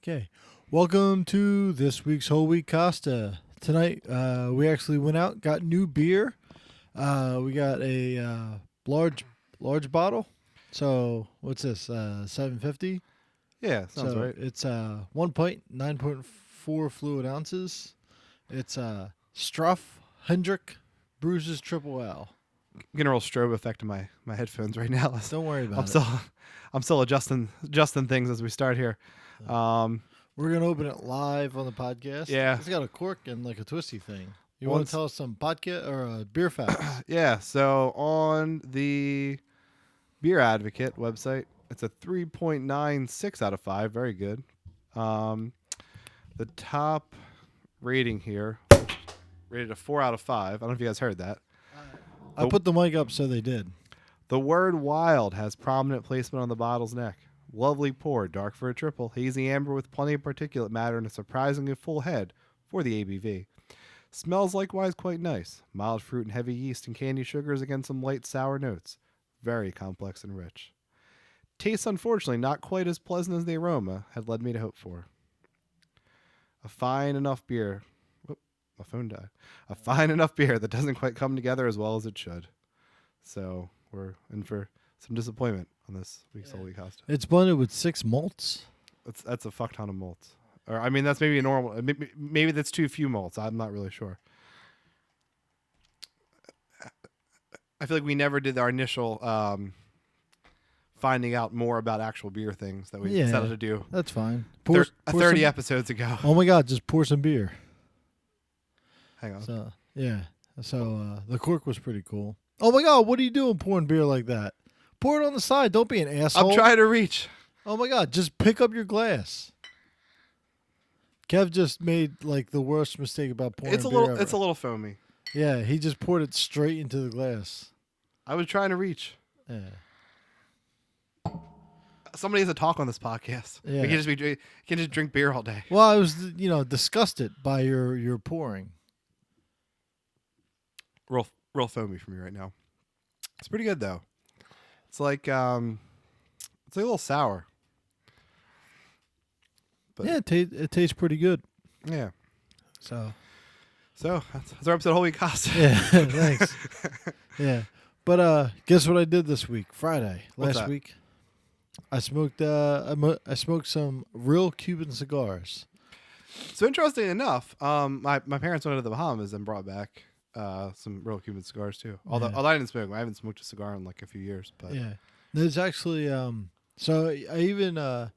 Okay. Welcome to this week's Whole Wheat Costa. Tonight, we actually went out, got new beer. We got a large bottle. So what's this? 750. Yeah, sounds So right. it's 1 pint, 9.4 fluid ounces. It's Struff Hendrick Bruises Triple L. I'm getting a real strobe effect in my headphones right now. Don't worry I'm about it. still I'm still adjusting things as we start here. We're gonna open it live on the podcast. Yeah. It's got a cork and like a twisty thing. You want Once- to tell us some podcast or beer facts? Yeah, so on the Beer Advocate website, it's a 3.96 out of 5. Very good. The top rating here, rated a 4 out of 5. I don't know if you guys heard that. I put the mic up so they did. The word wild has prominent placement on the bottle's neck. Lovely pour, dark for a triple, hazy amber with plenty of particulate matter and a surprisingly full head for the ABV. Smells likewise quite nice. Mild fruit and heavy yeast and candy sugars against some light sour notes. Very complex and rich. Tastes unfortunately not quite as pleasant as the aroma had led me to hope for. A fine enough beer. Whoop, my phone died. A fine enough beer that doesn't quite come together as well as it should. So we're in for some disappointment on this week's Whole Wheat Costa. It's blended with 6 malts. That's a fuck ton of malts. Or I mean, that's maybe a normal. Maybe that's too few malts. I'm not really sure. I feel like we never did our initial finding out more about actual beer things that we set out to do. That's fine. 30 episodes ago. Oh my God! Just pour some beer. Hang on. So yeah. So the cork was pretty cool. Oh my God! What are you doing pouring beer like that? Pour it on the side. Don't be an asshole. I'm trying to reach. Oh my God! Just pick up your glass. Kev just made like the worst mistake about pouring beer ever. It's a little foamy. Yeah, he just poured it straight into the glass. I was trying to reach. Yeah. Somebody has to talk on this podcast. Yeah. We can't just drink beer all day. Well, I was disgusted by your pouring. Real foamy for me right now. It's pretty good though. It's like a little sour. But Yeah, it tastes pretty good. yeah. So That's our episode of Whole Wheat Costa. yeah, thanks. Yeah, but guess what I did this week? Friday What's last that? week, I smoked I smoked some real Cuban cigars. So interesting enough, my parents went to the Bahamas and brought back some real Cuban cigars too. Although I didn't smoke them. I haven't smoked a cigar in like a few years. But Yeah, there's actually So I even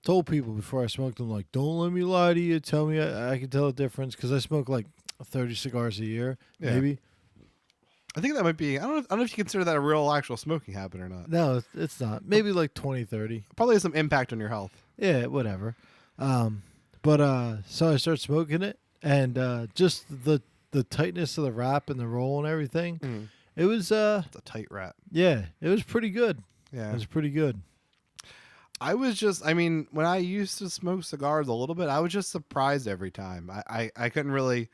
told people before I smoked them, like, don't let me lie to you. Tell me I can tell the difference because I smoke like 30 cigars a year, Yeah. maybe. I think that might be. I don't know if you consider that a real actual smoking habit or not. No, it's not. Maybe like 20, 30. Probably has some impact on your health. Yeah, whatever. But so I started smoking it, and just the tightness of the wrap and the roll and everything. It was It's a tight wrap. yeah, it was pretty good. Yeah. It was pretty good. I mean, when I used to smoke cigars a little bit, I was just surprised every time. I couldn't really,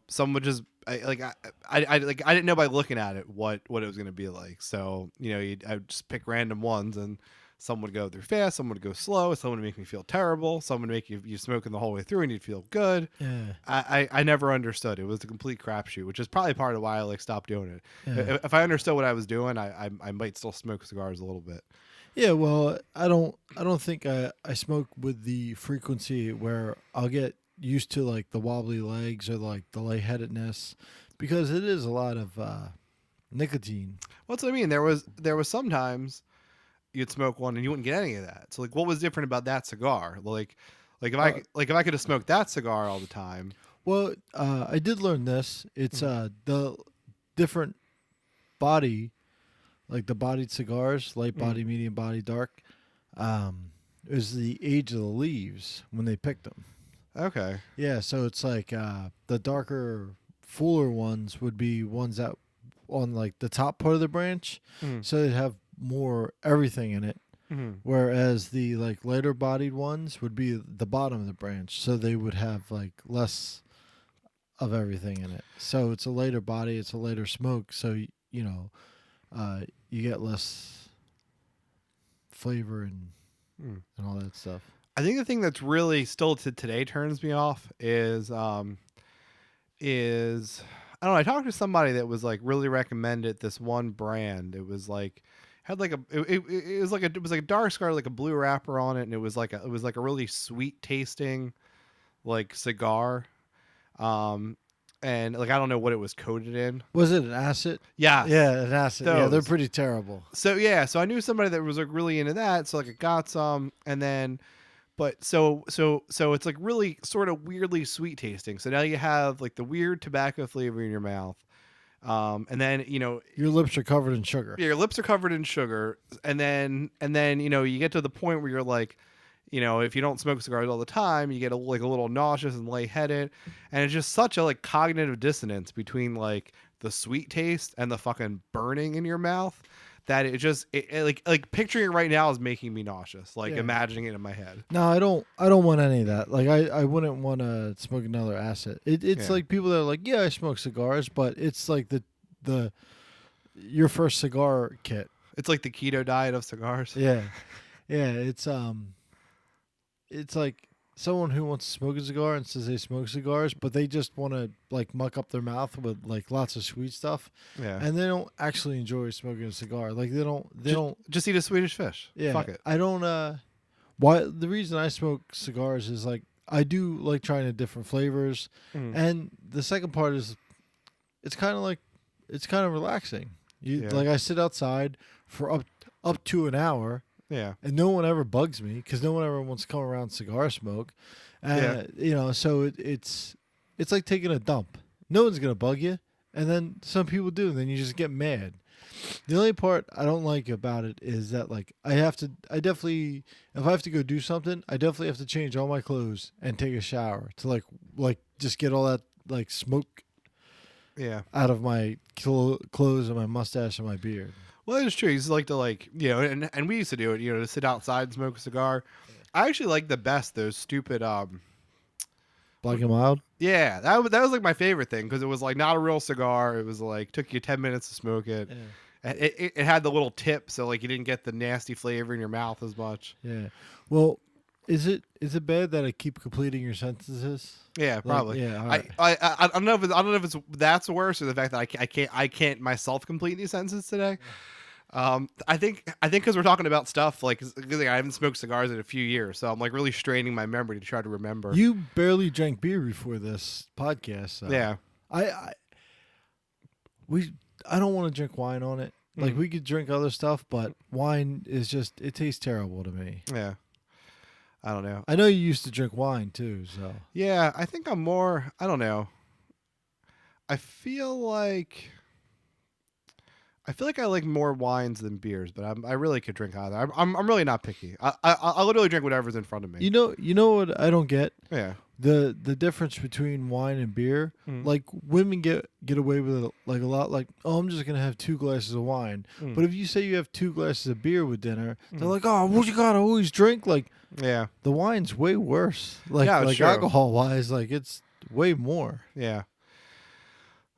some would just, I didn't know by looking at it what it was going to be like. So, I would just pick random ones and some would go through fast, some would go slow, some would make me feel terrible, some would make you smoking the whole way through and you'd feel good. Yeah. I never understood. It was a complete crapshoot, which is probably part of why I stopped doing it. Yeah. If I understood what I was doing, I might still smoke cigars a little bit. Yeah, well, I don't think I smoke with the frequency where I'll get used to like the wobbly legs or like the lightheadedness, because it is a lot of nicotine. What's what I mean? There was sometimes you'd smoke one and you wouldn't get any of that. So like, what was different about that cigar? Like if I could have smoked that cigar all the time. Well, I did learn this. It's the different body, like the bodied cigars, light body, medium body, dark, is the age of the leaves when they picked them. Okay. Yeah, so it's like the darker, fuller ones would be ones that on like the top part of the branch, so they'd have more everything in it. Whereas the like lighter bodied ones would be the bottom of the branch, so they would have like less of everything in it. So it's a lighter body, it's a lighter smoke, so you get less flavor and all that stuff. I think the thing that's really still to today turns me off is I don't know. I talked to somebody that was like really recommended this one brand. It was like had like it was like a dark cigar, like a blue wrapper on it, and it was like a really sweet tasting like cigar. Um, and like I don't know what it was coated in. Was it an acid? Yes. Yeah, an acid. Yeah, they're Those. pretty terrible. So yeah, so I knew somebody that was like really into that. So like I got some, and then but so it's like really sort of weirdly sweet tasting. So now you have like the weird tobacco flavor in your mouth. And then Your lips are covered in sugar. your lips are covered in sugar, and then you get to the point where you're like, if you don't smoke cigars all the time, you get a little nauseous and lightheaded, and it's just such a like cognitive dissonance between like the sweet taste and the fucking burning in your mouth that like picturing it right now is making me nauseous, like Yeah. imagining it in my head. No, I don't want any of that. Like I wouldn't want to smoke another acid. It's Yeah. like people that are like, yeah, I smoke cigars, but it's like the your first cigar kit. It's like the keto diet of cigars. Yeah. Yeah, it's like someone who wants to smoke a cigar and says they smoke cigars, but they just want to like muck up their mouth with like lots of sweet stuff, Yeah. and they don't actually enjoy smoking a cigar. Like they don't. Just eat a Swedish fish. Yeah, Fuck it. I don't. Why the reason I smoke cigars is like I do like trying the different flavors, Mhm. and the second part is it's kind of relaxing. Yeah. Like I sit outside for up to an hour. Yeah. And no one ever bugs me because no one ever wants to come around cigar smoke. So it's like taking a dump. No one's gonna bug you, and then some people do. And then you just get mad. The only part I don't like about it is that like I definitely if I have to go do something, I definitely have to change all my clothes and take a shower to like just get all that like smoke Yeah. out of my clothes and my mustache and my beard. Well, it's true. You just like to and we used to do it, to sit outside and smoke a cigar. I actually like the best those stupid Black and mild. yeah, that was like my favorite thing because it was like not a real cigar. It was like took you 10 minutes to smoke it. Yeah. And it had the little tip, so like you didn't get the nasty flavor in your mouth as much. Yeah. Well, is it bad that I keep completing your sentences? Yeah, probably. Yeah. All right. I don't know if that's worse or the fact that I can't myself complete these sentences today. I think because we're talking about stuff like I haven't smoked cigars in a few years, so I'm like really straining my memory to try to remember. You barely drank beer before this podcast. So Yeah. I don't want to drink wine on it. Like we could drink other stuff, but wine is just it tastes terrible to me. Yeah. I don't know. I know you used to drink wine too, so Yeah, I think I'm more. I don't know. I feel like I like more wines than beers, but I really could drink either. I'm really not picky. I literally drink whatever's in front of me. you know what I don't get? Yeah. The difference between wine and beer. Like women get away with it like a lot. Like, oh, I'm just gonna have 2 glasses of wine. But if you say you have 2 glasses of beer with dinner, they're like, oh, what you gotta always drink? Like, Yeah. the wine's way worse. Like, Yeah, sure. alcohol wise, like it's way more. Yeah.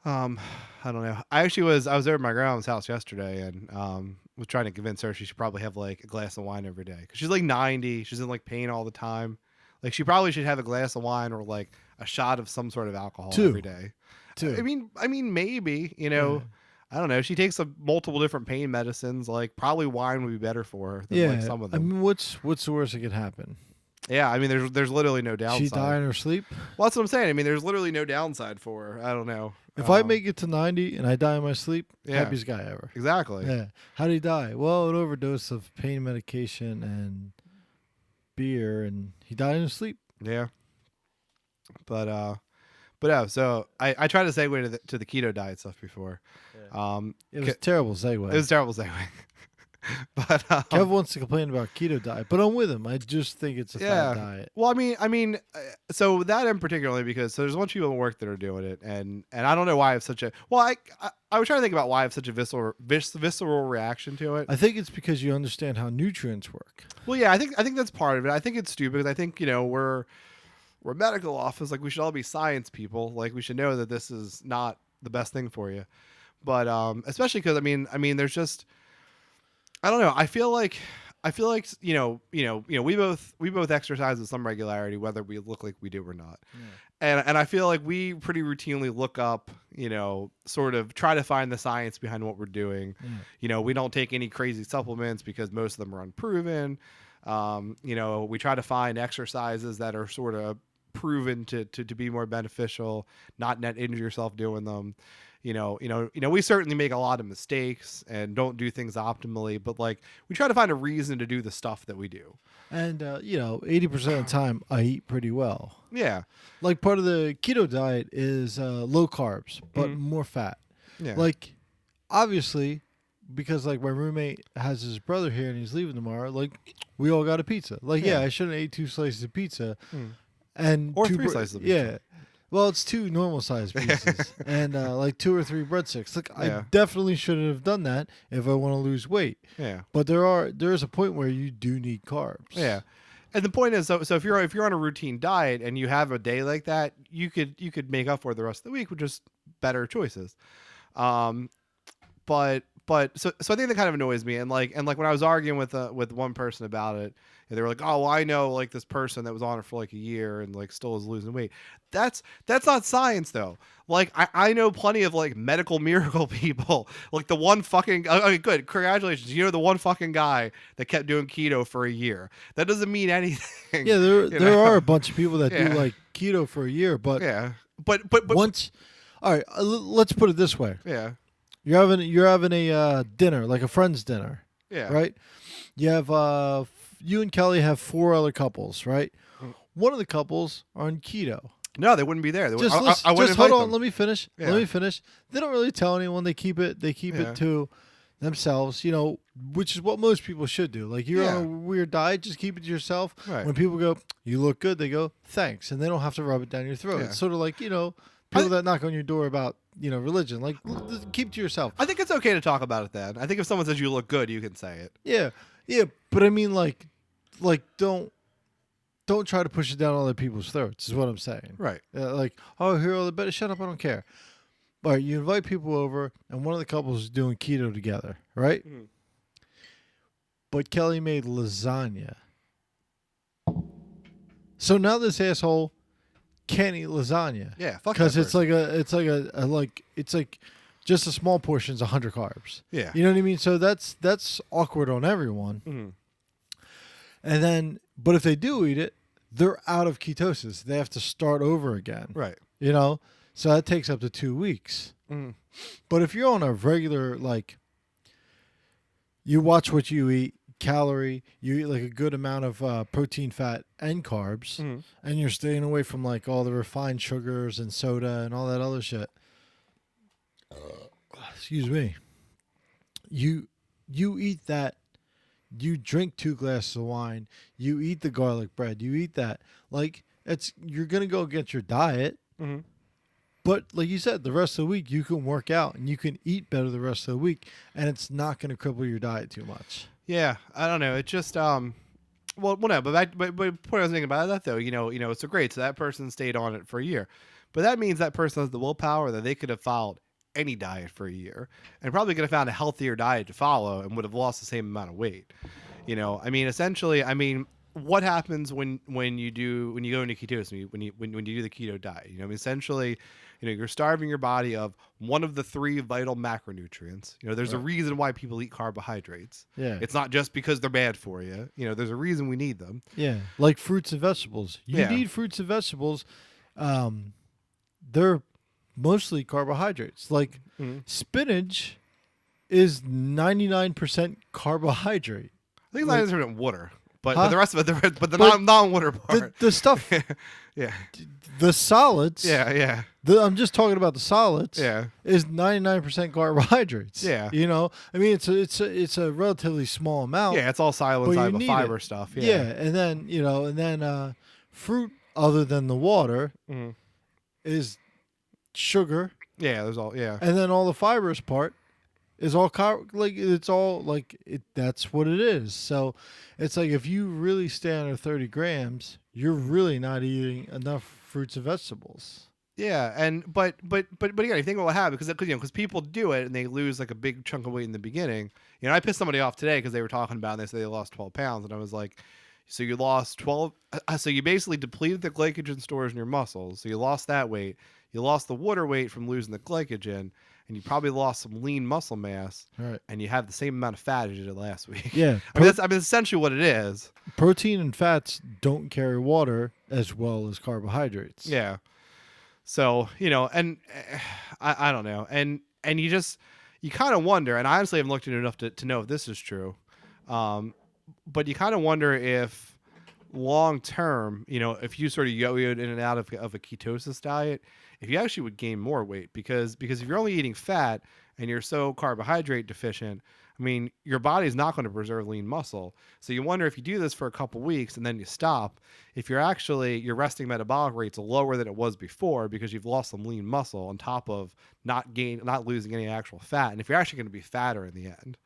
I don't know. I was over at my grandma's house yesterday and was trying to convince her she should probably have like a glass of wine every day because she's like 90. She's in like pain all the time. Like she probably should have a glass of wine or like a shot of some sort of alcohol 2. every day. 2. I mean, maybe I don't know. She takes multiple different pain medicines. Like probably wine would be better for her than like some of I them. mean, what's the worst that could happen? Yeah, I mean, there's literally no downside. She die in her sleep. Well, that's what I'm saying. I mean, there's literally no downside for her. I don't know. If I make it to 90 and I die in my sleep, Yeah. happiest guy ever. Exactly. Yeah. How did he die? Well, an overdose of pain medication and beer, and he died in his sleep. Yeah. But yeah, so I tried to segue to the keto diet stuff before. It was a terrible segue. It was a terrible segue. But Kev wants to complain about keto diet, but I'm with him. I just think it's a fat diet. Well, I mean, so that in particularly because there's a bunch of people at work that are doing it, and I don't know why I have such a I was trying to think about why I have such a visceral reaction to it. I think it's because you understand how nutrients work. Well, yeah, I think that's part of it. I think it's stupid because I think we're medical office, like we should all be science people, like we should know that this is not the best thing for you. But especially because I mean, there's just I don't know. I feel like I feel like we both exercise with some regularity, whether we look like we do or not. Yeah. And I feel like we pretty routinely look up, sort of try to find the science behind what we're doing. Yeah. We don't take any crazy supplements because most of them are unproven. We try to find exercises that are sort of proven to be more beneficial, not net injure yourself doing them. We certainly make a lot of mistakes and don't do things optimally, but like we try to find a reason to do the stuff that we do. And 80% of the time I eat pretty well. Yeah. Like part of the keto diet is low carbs, but more fat. Yeah. Like obviously, because like my roommate has his brother here and he's leaving tomorrow, like we all got a pizza. Like I shouldn't have ate 2 slices of pizza. And or 3 slices of pizza. Yeah. Well, it's 2 normal sized pieces and like 2 or 3 breadsticks. Like I definitely shouldn't have done that if I want to lose weight. Yeah. But there is a point where you do need carbs. Yeah. And the point is, so if you're on a routine diet and you have a day like that, you could make up for the rest of the week with just better choices. But so I think that kind of annoys me. And like when I was arguing with one person about it, they were like, "Oh, well, I know like this person that was on it for like a year and like still is losing weight." That's not science though. Like I know plenty of like medical miracle people. Like the one fucking okay, good, congratulations. The one fucking guy that kept doing keto for a year. That doesn't mean anything. Yeah, there are a bunch of people that do like keto for a year, but but once, all right, let's put it this way. Yeah. You're having a dinner, like a friend's dinner. Yeah. Right? You have you and Kelly have 4 other couples, right? One of the couples are on keto. No, they wouldn't be there. Just hold on. Let me finish. Let me finish. They don't really tell anyone. They keep it to themselves. Which is what most people should do. Like you're on a weird diet, just keep it to yourself. Right. When people go, "You look good," they go, "Thanks," and they don't have to rub it down your throat. It's sort of like people that knock on your door about religion. Like keep it to yourself. I think it's okay to talk about it then. I think if someone says you look good, you can say it. Yeah, but I mean like don't try to push it down other people's throats is what I'm saying. Right. Like, oh, here are the better. Shut up, I don't care. But you invite people over, and one of the couples is doing keto together, right? But Kelly made lasagna. So now this asshole can't eat lasagna. Yeah, fuck because it's like just a small portion is 100 carbs. Yeah, you know what I mean. So that's awkward on everyone. And then, but if they do eat it, they're out of ketosis. They have to start over again. Right. So that takes up to 2 weeks. But if you're on a regular, like, you watch what you eat, you eat like a good amount of protein, fat, and carbs, and you're staying away from like all the refined sugars and soda and all that other shit. Excuse me. You eat that. You drink 2 glasses of wine. You eat the garlic bread. You eat that. Like you're gonna go against your diet. But like you said, the rest of the week you can work out and you can eat better the rest of the week, and it's not going to cripple your diet too much. Yeah, I don't know. It just well, no. But the point I was thinking about that though, it's so great. So that person stayed on it for a year, but that means that person has the willpower that they could have followed any diet for a year and probably could have found a healthier diet to follow and would have lost the same amount of weight. Essentially, what happens when you go into ketosis, when you do the keto diet? Essentially, you're starving your body of one of the 3 vital macronutrients. There's a reason why people eat carbohydrates. Yeah, it's not just because they're bad for you. There's a reason we need them. Yeah, like fruits and vegetables. You need fruits and vegetables. They're mostly carbohydrates. Like spinach is 99% carbohydrate. I think it's 99% water. But the rest of it, but the non-water part. The stuff. Yeah. The solids. Yeah. I'm just talking about the solids. Yeah. Is 99% carbohydrates. Yeah. It's a relatively small amount. Yeah, it's all silent side of fiber stuff. Yeah. And then fruit other than the water is sugar. Yeah, there's all And then all the fibrous part is all that's what it is. So it's like if you really stay under 30 grams, you're really not eating enough fruits and vegetables. Yeah, and but again, you think about what happened because people do it and they lose like a big chunk of weight in the beginning. I pissed somebody off today because they were talking about it and they said they lost 12 pounds, and I was like, so you lost 12, so you basically depleted the glycogen stores in your muscles, so you lost that weight, you lost the water weight from losing the glycogen, and you probably lost some lean muscle mass, Right. and you have the same amount of fat as you did last week. Yeah. That's essentially what it is. Protein and fats don't carry water as well as carbohydrates. Yeah. So, and I don't know. And you kind of wonder, and I honestly haven't looked into enough to know if this is true. But you kind of wonder if long term, if you sort of yo-yoed in and out of a ketosis diet, if you actually would gain more weight because if you're only eating fat and you're so carbohydrate deficient, I mean, your body's not going to preserve lean muscle. So you wonder if you do this for a couple weeks and then you stop, if your resting metabolic rate's lower than it was before because you've lost some lean muscle on top of not losing any actual fat, and if you're actually going to be fatter in the end.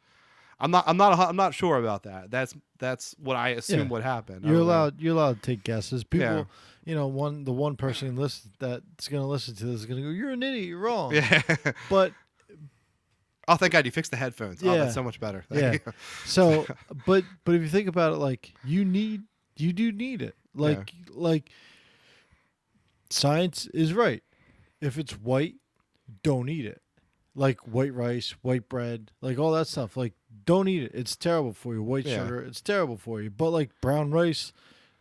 I'm not sure about that. That's what I assume would happen. You're allowed to take guesses. People, Yeah. the one person that's going to listen to this is going to go, "You're an idiot. You're wrong." Yeah. But oh, thank God you fixed the headphones. Yeah. Oh, that's so much better. Thank you. So, but if you think about it, like you do need it. Like science is right. If it's white, don't eat it. Like white rice, white bread, like all that stuff. Like don't eat it. It's terrible for you. White sugar, it's terrible for you. But like brown rice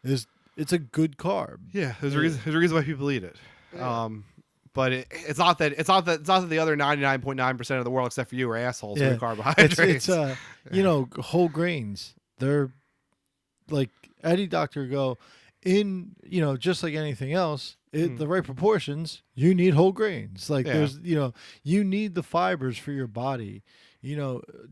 it's a good carb. Yeah, there's a reason why people eat it. Yeah. But it's not that the other 99.9% of the world except for you are assholes with carbohydrates. It's whole grains. They're like Eddie Doctor go in, just like anything else, the right proportions, you need whole grains. Like there's, you need the fibers for your body,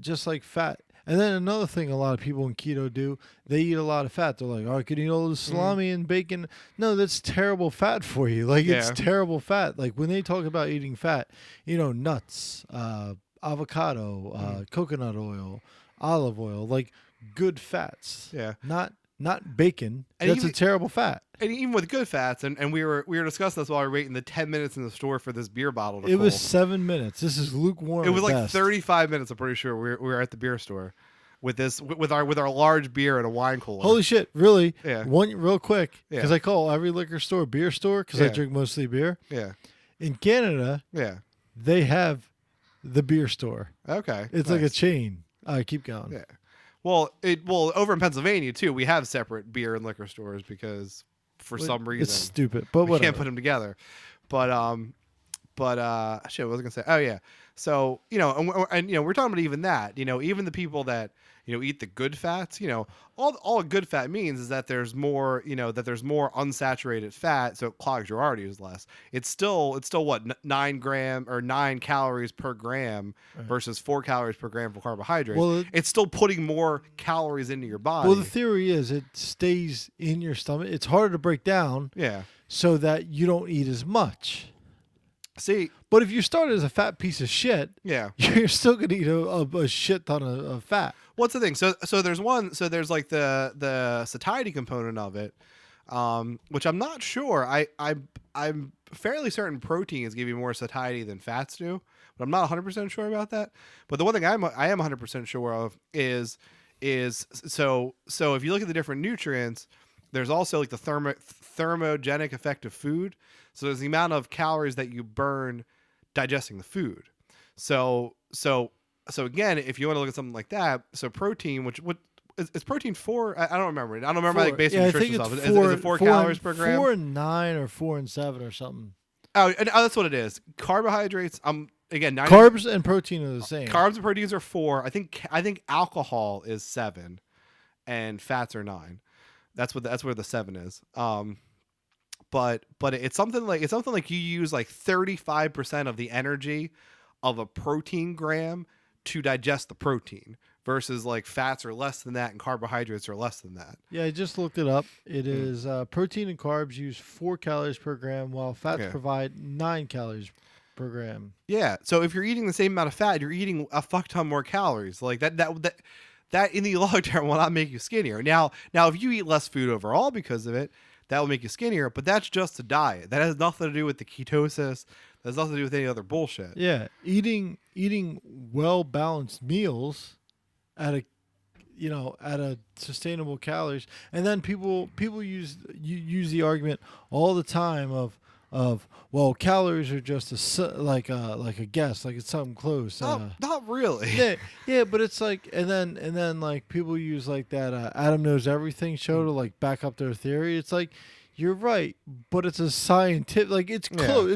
just like fat. And then another thing a lot of people in keto do, they eat a lot of fat. They're like, oh, I could eat all the salami and bacon. No, that's terrible fat for you. Like, it's terrible fat. Like, when they talk about eating fat, nuts, avocado, coconut oil, olive oil, like good fats. Yeah. Not bacon. And that's a terrible fat. And even with good fats, and we were discussing this while we were waiting the 10 minutes in the store for this beer bottle to It was 7 minutes. This is lukewarm. It was like best. 35 minutes. I'm pretty sure we were at the beer store with our large beer and a wine cooler. Holy shit! Really? Yeah. One real quick, Yeah. because I call every liquor store beer store because I drink mostly beer. Yeah. In Canada, they have the beer store. Okay. It's like a chain. All right, keep going. Yeah. Well, over in Pennsylvania too, we have separate beer and liquor stores because for some reason it's stupid, but we whatever. can't put them together. But shit, what was I gonna say? Oh yeah. So and we're talking about even that. Even the people that eat the good fats. All good fat means is that there's more unsaturated fat, so it clogs your arteries less. It's still what 9 calories per gram versus 4 calories per gram for carbohydrates. Well, it's still putting more calories into your body. Well, the theory is it stays in your stomach. It's harder to break down. Yeah. So that you don't eat as much. See, but if you start as a fat piece of shit, you're still gonna eat a shit ton of fat. What's the thing? So there's like the satiety component of it, which I'm not sure. I'm fairly certain proteins give you more satiety than fats do, but I'm not 100% sure about that. But the one thing I am 100% sure of is so if you look at the different nutrients, there's also like the thermogenic effect of food. So there's the amount of calories that you burn digesting the food. So again, if you want to look at something like that, so protein, what is protein 4? I don't remember. I don't remember like basic nutrition stuff. Is it 4 calories per gram? 4 and 9 or 4 and 7 or something. Oh, that's what it is. Carbohydrates. Again, carbs and protein are the same. Carbs and proteins are 4. I think alcohol is 7, and fats are 9. That's where the 7 is. But it's something like you use like 35% of the energy of a protein gram to digest the protein versus like fats are less than that and carbohydrates are less than that. Yeah, I just looked it up. It is protein and carbs use 4 calories per gram while fats provide 9 calories per gram. Yeah, so if you're eating the same amount of fat, you're eating a fuck ton more calories. Like that that in the long term will not make you skinnier. Now if you eat less food overall because of it, that will make you skinnier, but that's just a diet. That has nothing to do with the ketosis. That has nothing to do with any other bullshit. Yeah, eating well balanced meals at a at a sustainable calories, and then people use the argument all the time of well, calories are just like a guess, like it's something close. Not really. Yeah, but it's like, and then like people use like that Adam knows everything show to like back up their theory. It's like, you're right, but it's a scientific, like it's close. Yeah.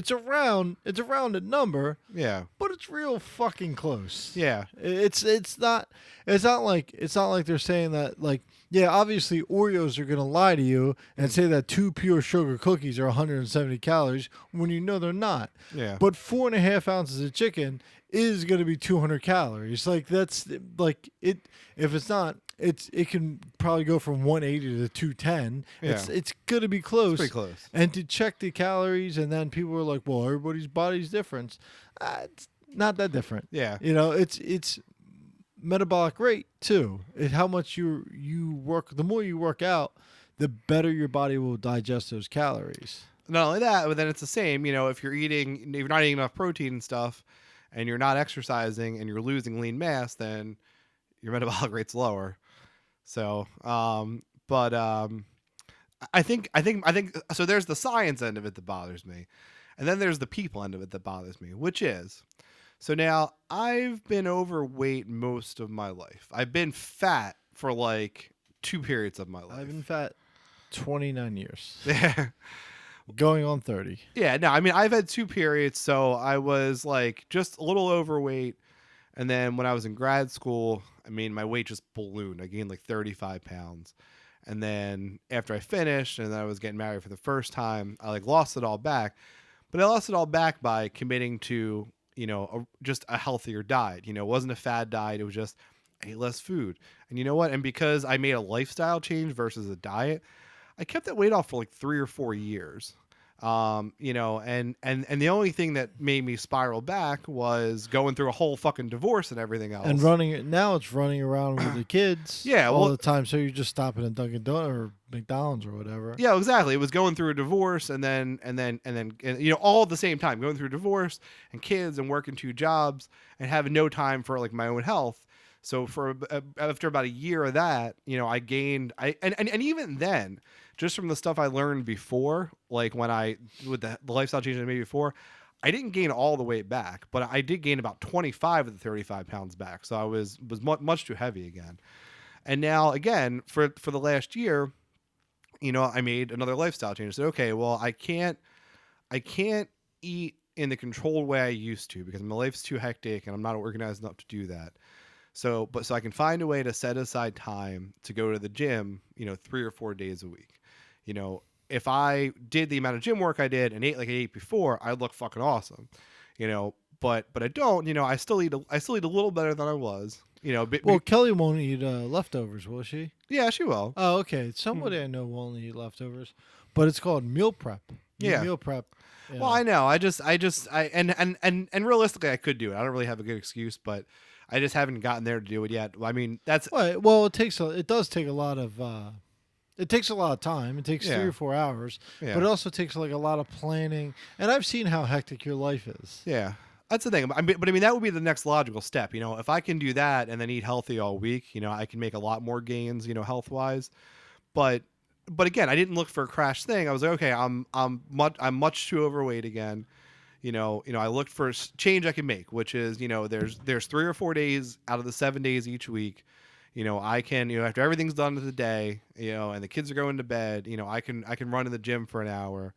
It's a rounded number. Yeah. But it's real fucking close. Yeah. It's not like they're saying that, like, yeah, obviously Oreos are gonna lie to you and say that 2 pure sugar cookies are 170 calories when you know they're not. Yeah. But 4.5 ounces of chicken is gonna be 200 calories. Like, that's like it. If it's not, it can probably go from 180 to 210. Yeah. It's gonna be close. It's pretty close. And to check the calories, and then people are like, well, everybody's body's different. It's not that different. Yeah. It's metabolic rate too. How much you work. The more you work out, the better your body will digest those calories. Not only that, but then it's the same. If you're not eating enough protein and stuff, and you're not exercising, and you're losing lean mass, then your metabolic rate's lower. So, I think so. There's the science end of it that bothers me, and then there's the people end of it that bothers me, which is, so now I've been overweight most of my life. I've been fat for like 2 periods of my life. I've been fat 29 years. Yeah. Going on 30. Yeah, no, I mean, I've had 2 periods, so I was like just a little overweight. And then when I was in grad school, I mean, my weight just ballooned. I gained like 35 pounds. And then after I finished and then I was getting married for the first time, I like lost it all back. But I lost it all back by committing to, just a healthier diet. It wasn't a fad diet. It was just, I ate less food. And you know what? And because I made a lifestyle change versus a diet, I kept that weight off for like 3 or 4 years. And the only thing that made me spiral back was going through a whole fucking divorce and everything else. And it's running around with the kids all the time. So you're just stopping at Dunkin' Donuts or McDonald's or whatever. Yeah, exactly. It was going through a divorce and then all at the same time, going through divorce and kids and working 2 jobs and having no time for like my own health. So after about a year of that, I gained, and even then, just from the stuff I learned before, like with the lifestyle changes I made before, I didn't gain all the weight back, but I did gain about 25 of the 35 pounds back. So I was much too heavy again. And now again, for the last year, I made another lifestyle change. I said, okay, well, I can't eat in the controlled way I used to because my life's too hectic and I'm not organized enough to do that. So I can find a way to set aside time to go to the gym, 3 or 4 days a week. If I did the amount of gym work I did and ate like I ate before, I'd look fucking awesome. But I don't, I still eat a little better than I was. Well, Kelly won't eat leftovers, will she? Yeah, she will. Oh, okay. Somebody I know won't eat leftovers, but it's called meal prep. Meal prep. Yeah. Well, I know. And realistically, I could do it. I don't really have a good excuse, but I just haven't gotten there to do it yet. I mean, that's well. It does take a lot of. It takes a lot of time. It takes 3 or 4 hours, but it also takes like a lot of planning. And I've seen how hectic your life is. Yeah, that's the thing. But I mean, that would be the next logical step. If I can do that and then eat healthy all week, I can make a lot more gains, health wise. But again, I didn't look for a crash thing. I was like, okay, I'm much too overweight again. I looked for a change I can make, which is, there's 3 or 4 days out of the 7 days each week. I can, after everything's done of the day, and the kids are going to bed, I can run in the gym for an hour.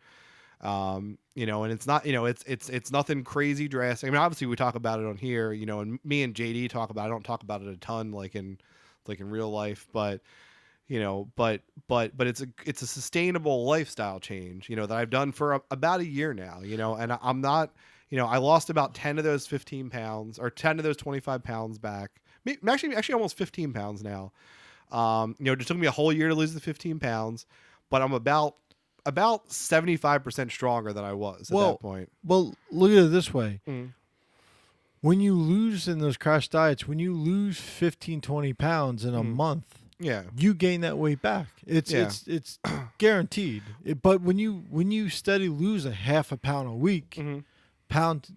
And it's not, it's nothing crazy drastic. I mean, obviously we talk about it on here, and me and JD talk about it. I don't talk about it a ton, like in real life, but it's a sustainable lifestyle change, that I've done for about a year now, and I'm not, I lost about 10 of those 15 pounds or 10 of those 25 pounds back. Actually almost 15 pounds now. It took me a whole year to lose the 15 pounds, but I'm about 75% stronger than I was at that point. Well, look at it this way. when you lose in those crash diets, when you lose 15, 20 pounds in a month, Yeah. you gain that weight back. It's guaranteed. But when you steady lose a half a pound a week, pound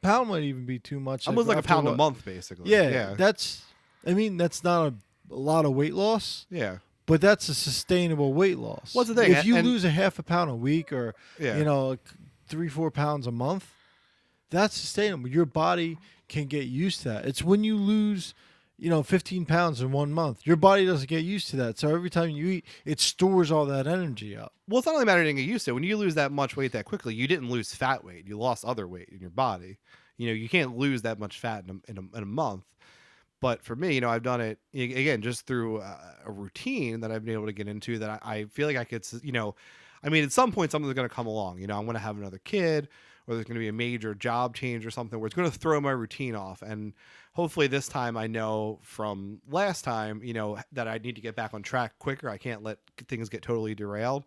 might even be too much. Almost like a after pound a month, basically. Yeah, that's not a lot of weight loss. Yeah. But that's a sustainable weight loss. What's the thing? If you lose a half a pound a week or Yeah. 3-4 pounds a month, that's sustainable. Your body can get used to that. It's when you lose 15 pounds in 1 month. Your body doesn't get used to that. So every time you eat, it stores all that energy up. Well, it's not only a matter of getting used to it. When you lose that much weight that quickly, you didn't lose fat weight. You lost other weight in your body. You can't lose that much fat in a month. But for me, I've done it, again, just through a routine that I've been able to get into that I feel like I could, at some point something's going to come along. I'm going to have another kid, or there's going to be a major job change or something where it's going to throw my routine off. And hopefully this time I know from last time, that I need to get back on track quicker. I can't let things get totally derailed,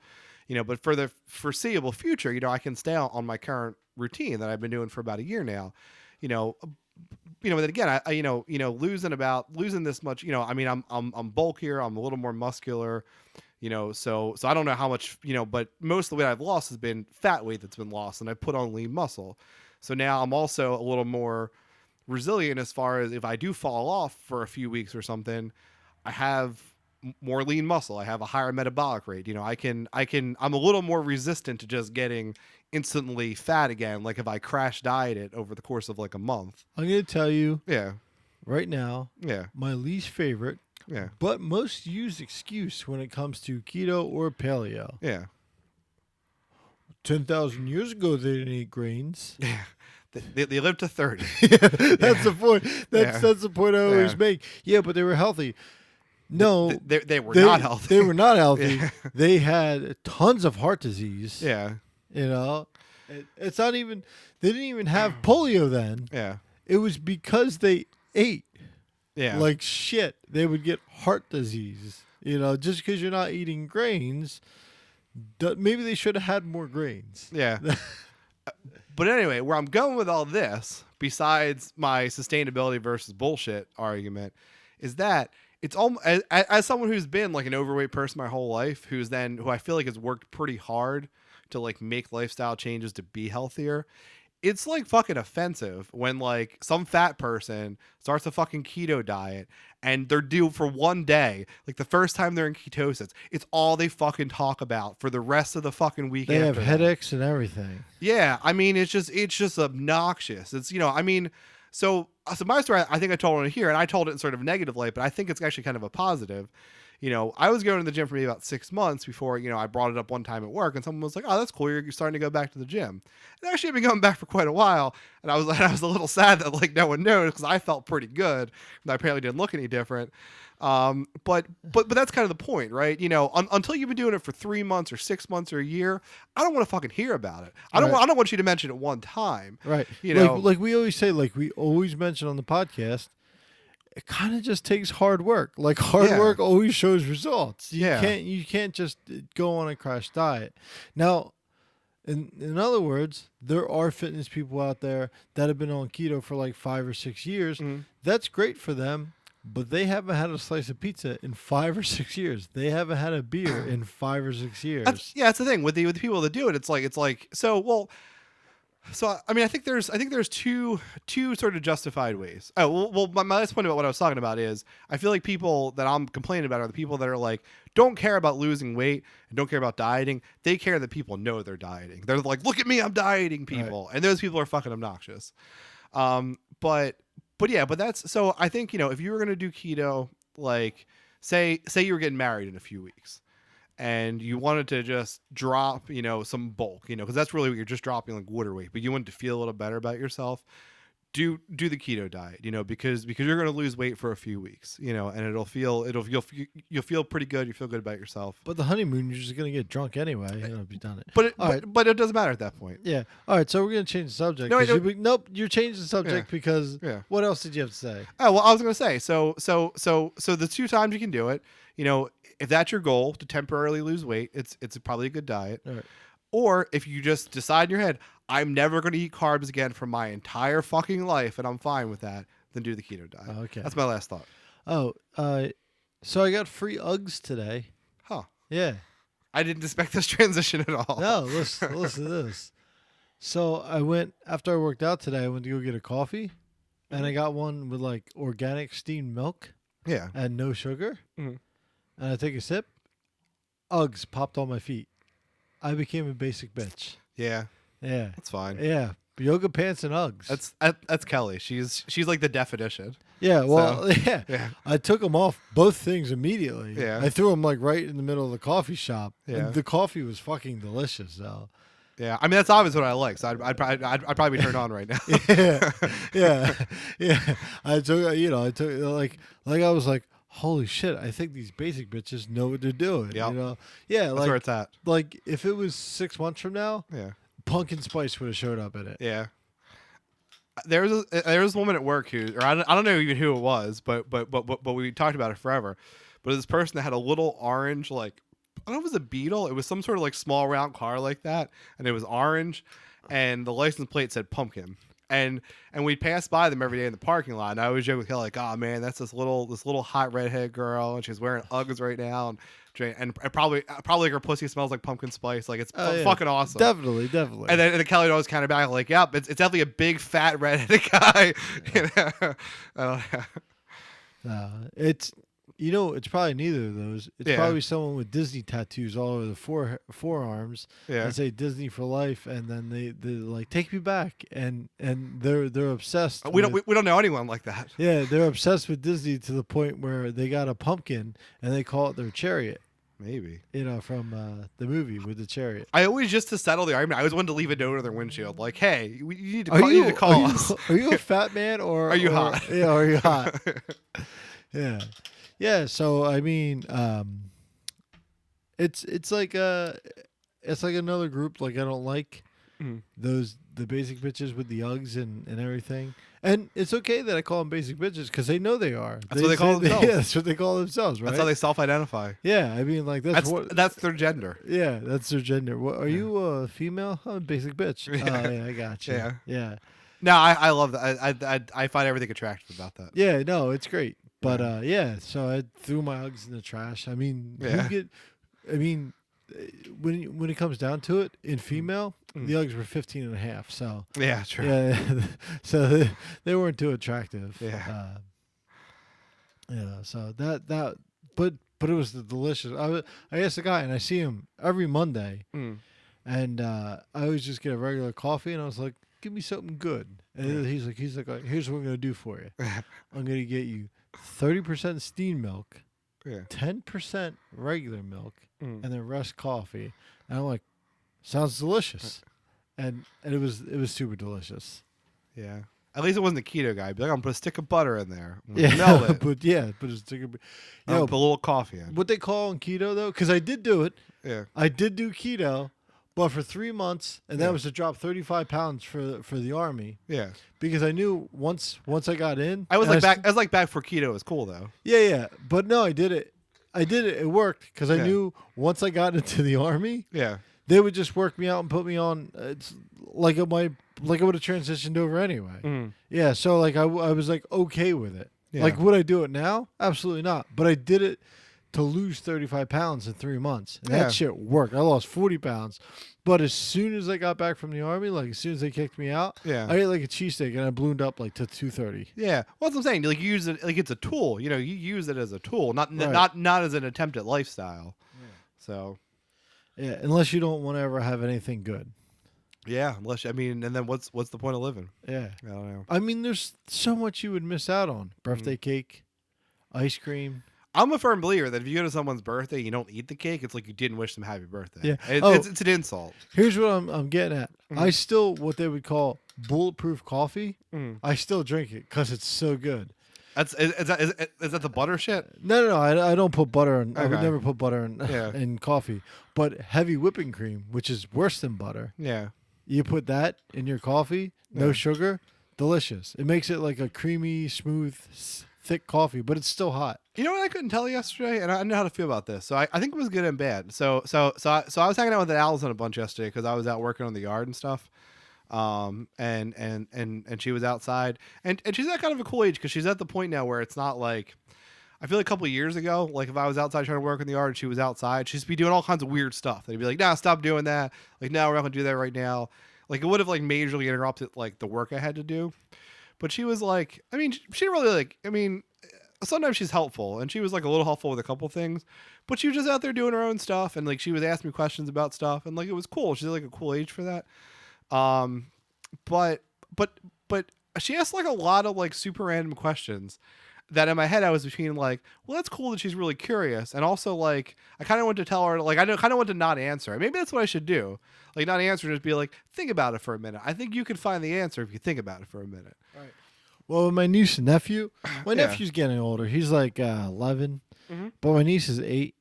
but for the foreseeable future, I can stay on my current routine that I've been doing for about a year now, but then again, losing this much, I'm bulkier, I'm a little more muscular, so I don't know how much, but most of the weight I've lost has been fat weight that's been lost, and I put on lean muscle. So now I'm also a little more resilient as far as if I do fall off for a few weeks or something, I have more lean muscle. I have a higher metabolic rate. I'm a little more resistant to just getting instantly fat again. Like if I crash dieted over the course of like a month. I'm going to tell you Yeah. right now, Yeah. my least favorite, Yeah. but most used excuse when it comes to keto or paleo. Yeah. 10,000 years ago, they didn't eat grains. Yeah. They lived to 30. That's the point. That's the point I always make. Yeah, but they were healthy. No, they were not healthy. They were not healthy. Yeah. They had tons of heart disease. Yeah. It's not even. They didn't even have polio then. Yeah. It was because they ate. Yeah. Like shit. They would get heart disease. Just because you're not eating grains, maybe they should have had more grains. Yeah. But anyway, where I'm going with all this, besides my sustainability versus bullshit argument, is that it's almost, as someone who's been like an overweight person my whole life, who I feel like has worked pretty hard to like make lifestyle changes to be healthier. It's like fucking offensive when like some fat person starts a fucking keto diet and they're due for one day, like the first time they're in ketosis, it's all they fucking talk about for the rest of the fucking week. They have headaches and everything. Yeah, it's just obnoxious. It's so my story, I think I told it here, and I told it in sort of a negative light, but I think it's actually kind of a positive. I was going to the gym for maybe about 6 months before, I brought it up one time at work, and someone was like, "Oh, that's cool. You're starting to go back to the gym." And actually, I've been going back for quite a while, and I was a little sad that like no one noticed because I felt pretty good, and I apparently didn't look any different. But that's kind of the point, right? Until you've been doing it for 3 months or 6 months or a year, I don't want to fucking hear about it. I don't want you to mention it one time, right? Like we always say, like we always mention on the podcast. It kind of just takes hard work. Like hard work always shows results. You can't just go on a crash diet. Now, in other words, there are fitness people out there that have been on keto for like 5 or 6 years. Mm-hmm. That's great for them, but they haven't had a slice of pizza in 5 or 6 years. They haven't had a beer in 5 or 6 years. That's the thing with the people that do it. It's like so well. So I think there's two sort of justified ways. Oh well, my last point about what I was talking about is I feel like people that I'm complaining about are the people that are like don't care about losing weight and don't care about dieting. They care that people know they're dieting. They're like, look at me, I'm dieting, people, and those people are fucking obnoxious. But that's so. I think if you were gonna do keto, like say you were getting married in a few weeks. And you wanted to just drop, some bulk, because that's really what you're just dropping, like water weight. But you wanted to feel a little better about yourself. Do the keto diet, because you're going to lose weight for a few weeks, and you'll feel pretty good. You feel good about yourself. But the honeymoon, you're just going to get drunk anyway. You've done it. But it doesn't matter at that point. Yeah. All right. So we're going to change the subject. Nope. You're changing the subject because what else did you have to say? Oh, well, I was going to say, so the 2 times you can do it, if that's your goal to temporarily lose weight, it's probably a good diet. All right. Or if you just decide in your head, I'm never going to eat carbs again for my entire fucking life, and I'm fine with that, then do the keto diet. Okay. That's my last thought. Oh, so I got free Uggs today. Huh. Yeah. I didn't expect this transition at all. No, listen to this. So I went, after I worked out today, I went to go get a coffee, and I got one with like organic steamed milk Yeah. and no sugar. Mhm. And I take a sip. Uggs popped on my feet. I became a basic bitch. Yeah. Yeah. That's fine. Yeah. Yoga pants and Uggs. That's Kelly. She's like the definition. Yeah, well, So, yeah. yeah. I took them off, both things immediately. Yeah. I threw them like right in the middle of the coffee shop. Yeah. And the coffee was fucking delicious, though. Yeah. I mean, that's obviously what I like. So I'd probably be turned on right now. yeah. I took like I was like, holy shit! I think these basic bitches know what they're doing. Yep. You know? Yeah, That's like where it's at. like if it was 6 months from now, Yeah. Pumpkin Spice would have showed up in it. Yeah. There was a woman at work who, or I don't know even who it was, but we talked about it forever. But this person that had a little orange, like, I don't know if it was a Beetle. It was some sort of like small round car like that, and it was orange, and the license plate said pumpkin. And we'd pass by them every day in the parking lot. And I always joke with Kelly, like, oh man, that's this little hot redhead girl, and she's wearing Uggs right now, and probably like her pussy smells like pumpkin spice. Like, it's fucking awesome. Definitely. And then Kelly would always kind of back like, yep, it's definitely a big fat redheaded guy. You know? I don't know. It's probably neither of those. It's probably someone with Disney tattoos all over the forearms. Yeah. And say Disney for life, and then they like take me back, and they're obsessed. We don't know anyone like that. Yeah, they're obsessed with Disney to the point where they got a pumpkin and they call it their chariot. Maybe. You know, from the movie with the chariot. I always, just to settle the argument, I always wanted to leave a note on their windshield, like, "Hey, you need to call us. Are you a fat man or are you hot? Yeah, are you hot? Yeah. So I mean, it's like another group. Like, I don't like the basic bitches with the Uggs and everything. And it's okay that I call them basic bitches because they know they are. That's what they call themselves. Yeah, that's what they call themselves, right? That's how they self-identify. Yeah, I mean, like that's their gender. Yeah, that's their gender. What, are you a female? I'm a basic bitch. Yeah. Oh, yeah, I got you. Yeah. No, I love that. I find everything attractive about that. Yeah, no, it's great. But so I threw my Uggs in the trash. I mean, when it comes down to it, in female, the Uggs were 15 and a half. So yeah, true. Yeah, so they weren't too attractive. Yeah. So but it was delicious. I asked the guy, and I see him every Monday, and I always just get a regular coffee, and I was like, give me something good. And he's like, here's what I'm gonna do for you. I'm gonna get you 30% steamed milk, 10% regular milk, and the rest coffee. And I'm like, sounds delicious. And it was super delicious. Yeah. At least it wasn't the keto guy. Be like, I'm gonna put a stick of butter in there. Melt it. Put a stick of put a little coffee in. What they call in keto though, because I did do it. Yeah. I did do keto, but for 3 months, and that was to drop 35 pounds for the Army. Yeah. Because I knew once I got in, I was like back for keto was cool though. Yeah. But no, I did it. It worked because I knew once I got into the Army, they would just work me out and put me on. It's like it would have transitioned over anyway. Yeah, so like I was like okay with it. Yeah. Like, would I do it now? Absolutely not. But I did it to lose 35 pounds in 3 months. And that shit worked. I lost 40 pounds. But as soon as I got back from the Army, like as soon as they kicked me out, I ate like a cheesesteak and I ballooned up like to 230. Yeah. Well, that's what I'm saying. Like, you use it like it's a tool. You know, you use it as a tool, not as an attempt at lifestyle. Yeah. So. Yeah, unless you don't want to ever have anything good. Yeah, and then what's the point of living? Yeah. I don't know. I mean, there's so much you would miss out on. Birthday cake, ice cream. I'm a firm believer that if you go to someone's birthday and you don't eat the cake, it's like you didn't wish them happy birthday. Yeah. It's an insult. Here's what I'm getting at. I still, what they would call bulletproof coffee, I still drink it because it's so good. Is that the butter shit? No. I don't put butter in. Okay. I would never put butter in coffee. But heavy whipping cream, which is worse than butter. Yeah. You put that in your coffee, no sugar, delicious. It makes it like a creamy, smooth thick coffee, but it's still hot. You know what I couldn't tell yesterday, and I don't know how to feel about this. So I think it was good and bad. So I was hanging out with Allison a bunch yesterday because I was out working on the yard and stuff. And she was outside, and she's at kind of a cool age because she's at the point now where it's not like, I feel like a couple of years ago, like if I was outside trying to work in the yard and she was outside, she'd be doing all kinds of weird stuff. They'd be like, "Nah, stop doing that." Like, "No, we're not gonna do that right now." Like, it would have like majorly interrupted like the work I had to do. But she was like, I mean, she didn't really like. I mean, sometimes she's helpful, and she was like a little helpful with a couple things. But she was just out there doing her own stuff, and like she was asking me questions about stuff, and like it was cool. She's like a cool age for that. But she asked like a lot of like super random questions that in my head I was between like, well, that's cool that she's really curious, and also like I kind of want to tell her, like, I kind of want to not answer. Maybe that's what I should do. Like, not answer, just be like, think about it for a minute. I think you can find the answer if you think about it for a minute. Right. Well, my niece and nephew, my nephew's getting older. He's like 11, but my niece is 8.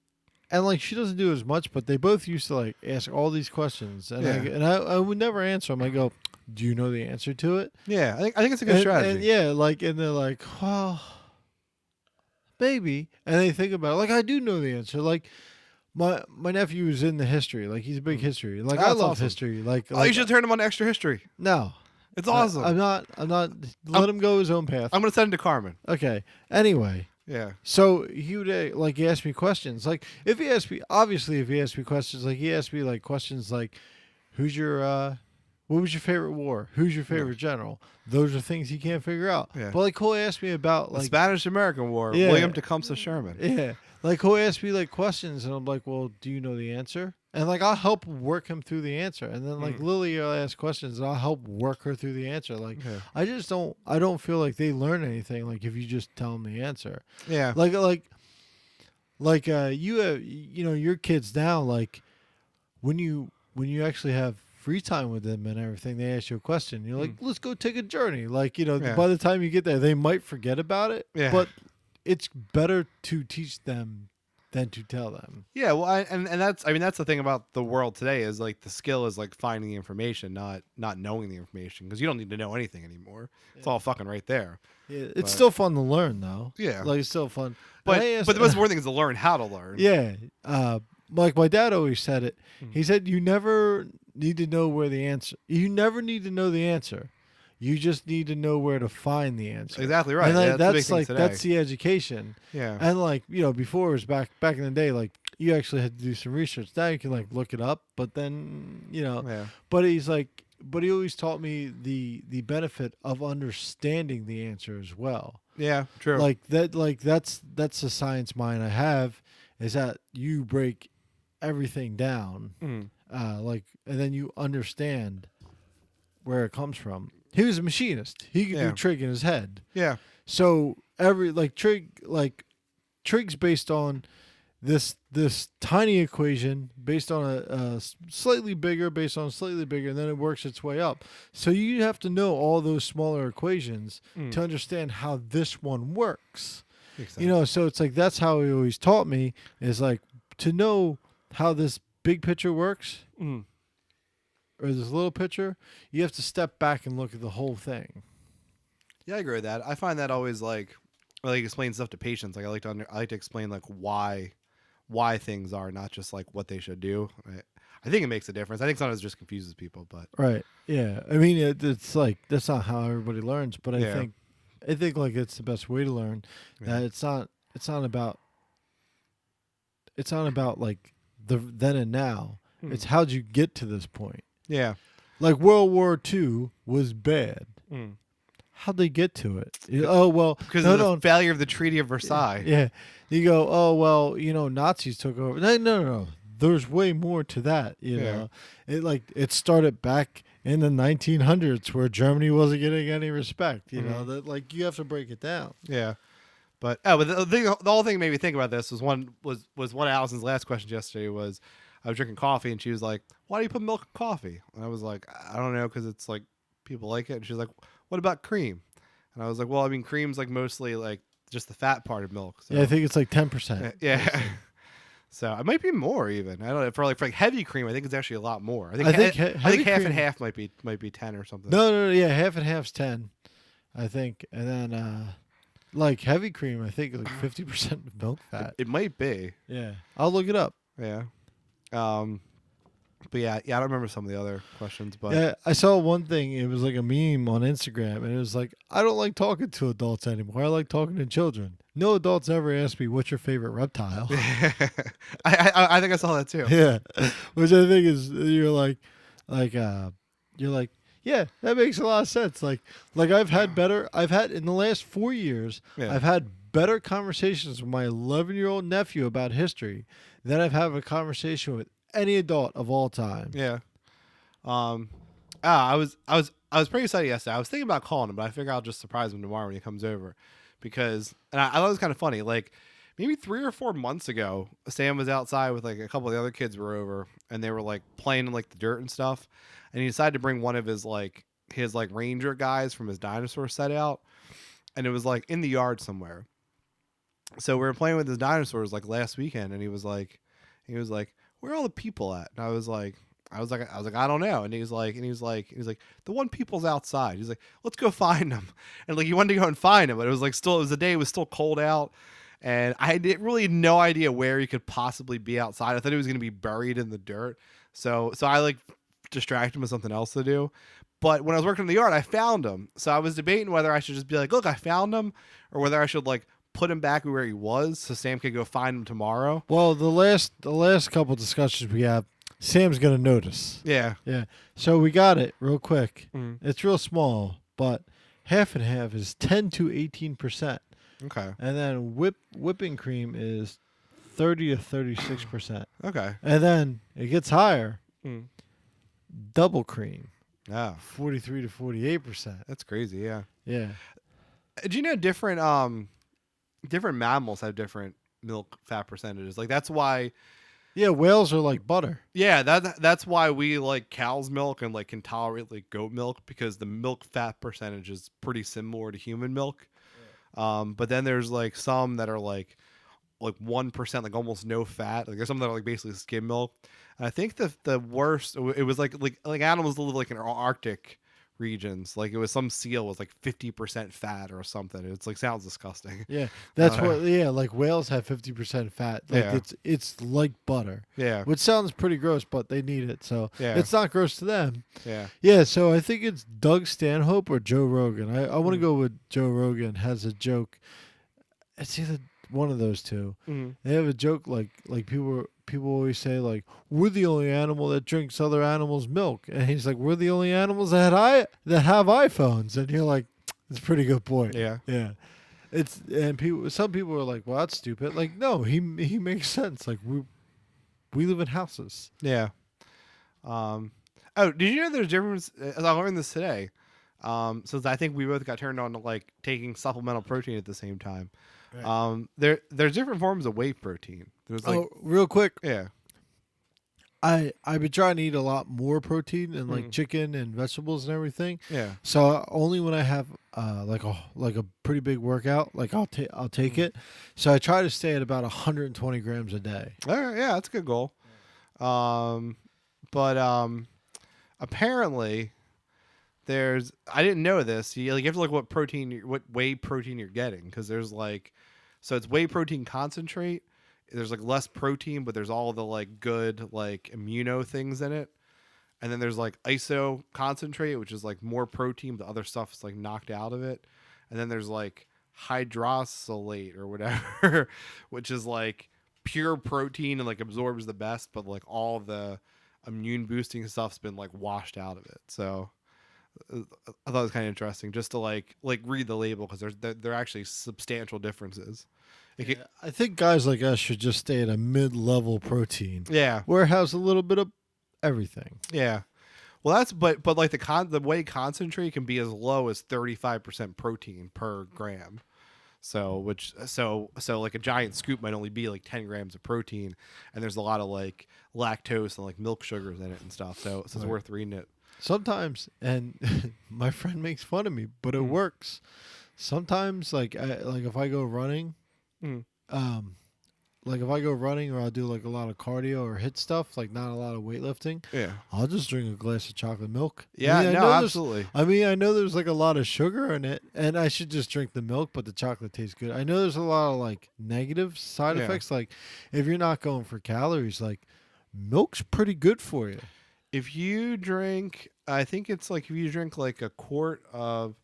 And like she doesn't do as much, but they both used to like ask all these questions, and I would never answer them. I go, "Do you know the answer to it?" Yeah, I think it's a good strategy. And they're like, "Well, maybe," and they think about it. Like, I do know the answer. Like my nephew is in the history. Like, he's a big history. Like, I love history. Like, you should turn him on to extra history. No, it's awesome. I'm not. Let him go his own path. I'm gonna send him to Carmen. Okay. Anyway. Yeah. So he would like ask me questions. Like, if he asked me questions, like he asked me like questions like, "Who's your what was your favorite war? Who's your favorite general?" Those are things he can't figure out. Yeah. But like he'll ask me about like the Spanish-American War. Yeah. William Tecumseh Sherman. Yeah. Like he'll ask me like questions, and I'm like, "Well, do you know the answer?" And like I'll help work him through the answer. And then like Lily will ask questions, and I'll help work her through the answer. Like I don't feel like they learn anything like if you just tell them the answer. Yeah. Like you have, your kids now, like when you actually have free time with them and everything, they ask you a question. You're like, "Let's go take a journey." Like, by the time you get there, they might forget about it. Yeah. But it's better to teach them than to tell them. Yeah, well, and that's the thing about the world today is like the skill is like finding the information, not knowing the information, because you don't need to know anything anymore. It's all fucking right there. Yeah, it's still fun to learn though. Yeah, like it's still fun. But the most important thing is to learn how to learn. Yeah, like my dad always said it. He said you never need to know where the answer. You never need to know the answer. You just need to know where to find the answer. Exactly right. And that's the education. Yeah. And like, before it was back in the day, like you actually had to do some research. Now you can like look it up, but then, Yeah. But he always taught me the benefit of understanding the answer as well. Yeah, true. That's the science mind I have, is that you break everything down. And then you understand where it comes from. He was a machinist. He could do trig in his head. Yeah. So trig's based on this tiny equation based on a slightly bigger, based on slightly bigger, and then it works its way up. So you have to know all those smaller equations to understand how this one works. So it's like that's how he always taught me, is like to know how this big picture works. Or this little picture, you have to step back and look at the whole thing. Yeah, I agree with that. I find that always like explain stuff to patients. Like I like to explain like why things are, not just like what they should do. I think it makes a difference. I think sometimes it just confuses people, but right, yeah. I mean, it's like that's not how everybody learns, but I think like it's the best way to learn. That it's not about like the then and now. It's how'd you get to this point. Yeah. Like World War II was bad. How'd they get to it? Oh, well. Because of the failure of the Treaty of Versailles. Yeah. You go, oh, well, Nazis took over. No. There's way more to that, know. It started back in the 1900s where Germany wasn't getting any respect, know. That like you have to break it down. Yeah. But the whole thing made me think about this was one of Allison's last questions yesterday was, I was drinking coffee, and she was like, "Why do you put milk in coffee?" And I was like, "I don't know, because it's like people like it." And she's like, "What about cream?" And I was like, "Well, I mean, cream's like mostly like just the fat part of milk." So. Yeah, I think it's like 10%. Yeah. So it might be more even. I don't know. For heavy cream, I think it's actually a lot more. I think half and half might be 10 or something. No. Yeah, half and half's 10, I think, and then Like heavy cream, I think like 50% milk fat. It might be. Yeah, I'll look it up. Yeah. But yeah, I don't remember some of the other questions, but Yeah, I saw one thing. It was like a meme on Instagram, and it was like, I don't like talking to adults anymore. I like talking to children. No adults ever asked me, what's your favorite reptile? I think I saw that too. Yeah, which I think is you're like, yeah, that makes a lot of sense. Like I've had in the last 4 years, Yeah. I've had better conversations with my 11-year-old nephew about history than I've had a conversation with any adult of all time. Yeah. I was pretty excited yesterday. I was thinking about calling him, but I figure I'll just surprise him tomorrow when he comes over, because I thought it was kind of funny. Like maybe 3 or 4 months ago, Sam was outside with like a couple of the other kids were over, and they were like playing in like the dirt and stuff, and he decided to bring one of his ranger guys from his dinosaur set out, and it was like in the yard somewhere. So we were playing with his dinosaurs like last weekend, and he was like, where are all the people at? And I was like, I don't know. And he was like, the one people's outside. He's like, let's go find them. And like, he wanted to go and find him, but it was the day, it was still cold out. And I had really no idea where he could possibly be outside. I thought he was going to be buried in the dirt. So I like distracted him with something else to do. But when I was working in the yard, I found him. So I was debating whether I should just be like, look, I found him, or whether I should like put him back where he was so Sam could go find him tomorrow. Well, the last couple discussions we have, Sam's gonna notice. Yeah. Yeah. So we got it real quick. Mm. It's real small, but half and half is 10 to 18%, Okay. and then whipping cream is 30 to 36%, Okay. and then it gets higher. Mm. Double cream, Yeah. 43 to 48%. That's crazy. Yeah. Yeah. Do you know different mammals have different milk fat percentages? Like that's why. Yeah, whales are like butter. Yeah, that's why we like cow's milk and like can tolerate like goat milk, because the milk fat percentage is pretty similar to human milk. Yeah. But then there's like some that are like 1%, like almost no fat. Like there's some that are like basically skim milk. And I think the worst, it was like animals that live like in Arctic regions. Like it was some seal was like 50% fat or something. It's like sounds disgusting. Yeah, that's what. Yeah, like whales have 50% fat. Like Yeah. it's like butter. Yeah. Which sounds pretty gross, but they need it, so Yeah. it's not gross to them. Yeah. Yeah, so I think it's Doug Stanhope or Joe Rogan. I want to go with Joe Rogan. Has a joke. It's either one of those two. Mhm. They have a joke like people always say like, we're the only animal that drinks other animals' milk, and he's like, we're the only animals that have iPhones, and you're like, that's a pretty good point. Yeah. Yeah. Some people are like, well, that's stupid. Like, no, he makes sense. Like we live in houses. Yeah. Oh, did you know there's difference? I learned this today. Since I think we both got turned on to like taking supplemental protein at the same time. Right. There's different forms of whey protein. There's like, real quick. Yeah. I've been trying to eat a lot more protein and like chicken and vegetables and everything. Yeah. So only when I have like a pretty big workout, like I'll take it. So I try to stay at about 120 grams a day. All right, yeah, that's a good goal. But apparently I didn't know this. You have to look what whey protein you're getting, because there's like, so it's whey protein concentrate. There's like less protein, but there's all the like good like immuno things in it. And then there's like iso concentrate, which is like more protein, but the other stuff is like knocked out of it. And then there's like hydrosylate or whatever, which is like pure protein and like absorbs the best, but like all the immune boosting stuff's been like washed out of it. So I thought it was kind of interesting just to like read the label, because there are actually substantial differences. I think guys like us should just stay at a mid-level protein. Yeah, where it has a little bit of everything. Yeah, well that's but like the whey concentrate can be as low as 35% protein per gram. So like a giant scoop might only be like 10 grams of protein, and there's a lot of like lactose and like milk sugars in it and stuff. So it's worth reading it. Sometimes, and my friend makes fun of me, but it works. Sometimes, like if I go running, like if I go running or I'll do like a lot of cardio or hit stuff, like not a lot of weightlifting, Yeah. I'll just drink a glass of chocolate milk. Yeah, I no, know absolutely. I know there's like a lot of sugar in it, and I should just drink the milk, but the chocolate tastes good. I know there's a lot of like negative side Yeah. effects, like if you're not going for calories, like milk's pretty good for you. If you drink, I think it's like if you drink like a quart of,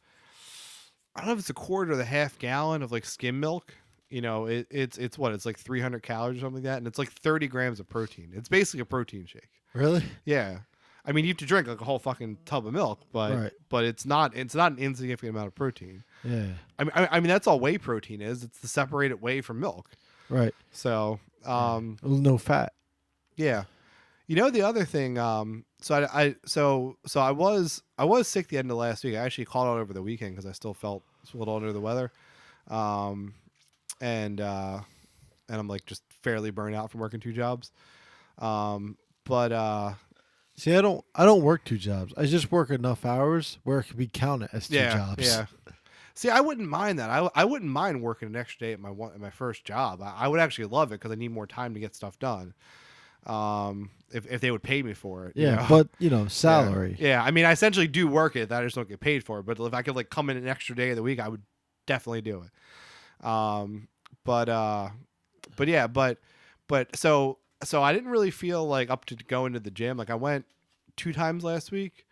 I don't know if it's a quart or the half gallon of like skim milk. You know, it's what, it's like 300 calories or something like that, and it's like 30 grams of protein. It's basically a protein shake. Really? Yeah, I mean you have to drink like a whole fucking tub of milk, Right. but it's not an insignificant amount of protein. Yeah. I mean that's all whey protein is. It's the separated whey from milk. Right. So No fat. yeah. You know the other thing, so I was sick the end of last week. I actually called out over the weekend because I still felt a little under the weather, and I'm like just fairly burnt out from working 2 jobs. But See, I don't work 2 jobs. I just work enough hours where it can be counted as 2 jobs. yeah. See, I wouldn't mind that. I wouldn't mind working an extra day at my first job. I would actually love it because I need more time to get stuff done. If they would pay me for it. Yeah, You know? but salary. Yeah, I mean, I essentially do work it. That I just don't get paid for it. But if I could like come in an extra day of the week, I would definitely do it. But yeah, but so I didn't really feel like up to going to the gym. Like I went 2 times last week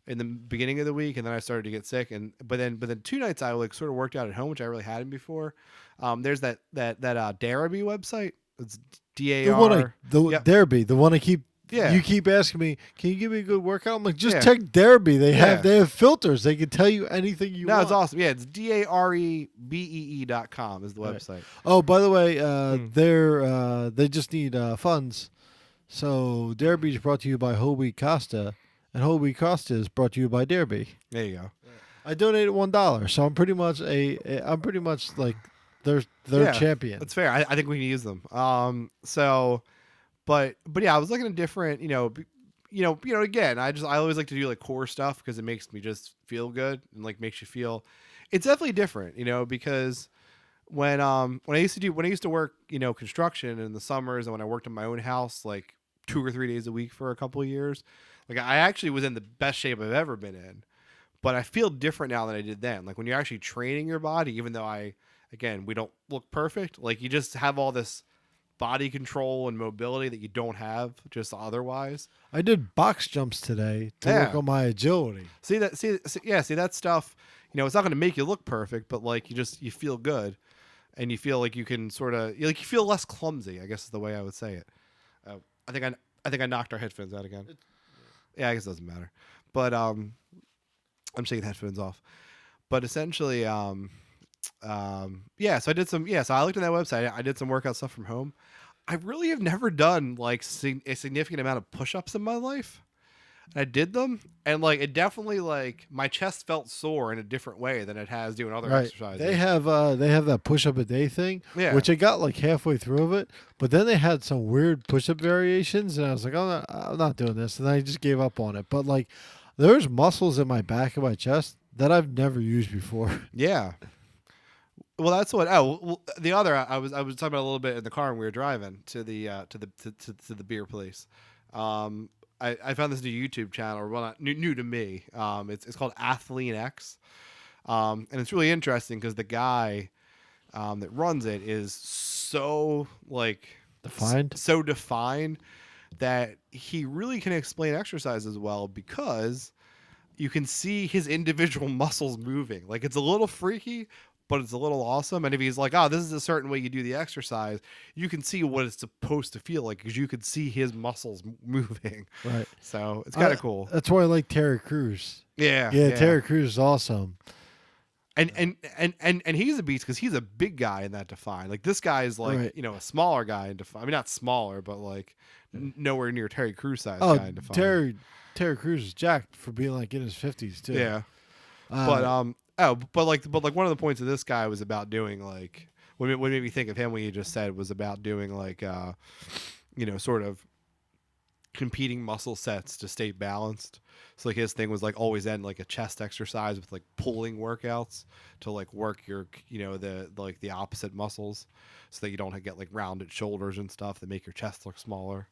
in the beginning of the week, and then I started to get sick. But then 2 nights I like sort of worked out at home, which I really hadn't before. There's that Darabee website. It's DAR. Derby, the one I keep. Yeah. You keep asking me, can you give me a good workout? I'm like, just Yeah. check Derby. They Yeah. have filters. They can tell you anything you want. No, it's awesome. Yeah, it's DAREBEE.com is the Right. website. Oh, by the way, they just need funds. So Derby is brought to you by Hobie Costa, and Hobie Costa is brought to you by Derby. There you go. I donated $1, so I'm pretty much like their Yeah, champion. That's fair. I think we can use them. But yeah, I was looking at different, again, I always like to do like core stuff because it makes me just feel good and like makes you feel. It's definitely different, because when I used to work, construction in the summers, and when I worked in my own house like 2 or 3 days a week for a couple of years, like I actually was in the best shape I've ever been in. But I feel different now than I did then. Like when you're actually training your body, even though we don't look perfect, like you just have all this body control and mobility that you don't have just otherwise. I did box jumps today to work on my agility. See that stuff, it's not going to make you look perfect, but like you feel good, and you feel like you can sort of you feel less clumsy, I guess is the way I would say it. I think I knocked our headphones out again. Yeah, I guess it doesn't matter. But I'm taking the headphones off. But essentially, so I did some, so I looked at that website. I did some workout stuff from home. I really have never done like a significant amount of push-ups in my life. And I did them, and like it definitely like my chest felt sore in a different way than it has doing other exercises. They have that push-up a day thing, Yeah. which I got like halfway through of it, but then they had some weird push-up variations, and I was like, I'm not doing this, and I just gave up on it. But like, there's muscles in my back and my chest that I've never used before. Yeah. Well, that's what. Oh, well, the other I was talking about a little bit in the car when we were driving to the beer place. I found this new YouTube channel, or well, not new to me. It's called Athlean X, and it's really interesting because the guy that runs it is so like Defined? so defined that he really can explain exercise as well because you can see his individual muscles moving. Like it's a little freaky, but it's a little awesome. And if he's like, oh, this is a certain way you do the exercise, you can see what it's supposed to feel like because you can see his muscles moving. Right. So it's kind of cool. That's why I like Terry Crews. Yeah. Terry Crews is awesome. And he's a beast because he's a big guy in that Define. Like this guy is like, Right. a smaller guy in Define. I mean, not smaller, but like nowhere near Terry Crews size Oh, guy in Define. Terry Crews is jacked for being like in his 50s too. Yeah. But like one of the points of this guy was about doing like what made me think of him when you just said was about doing like sort of competing muscle sets to stay balanced. So like his thing was like always end like a chest exercise with like pulling workouts to like work your the opposite muscles, so that you don't get like rounded shoulders and stuff that make your chest look smaller.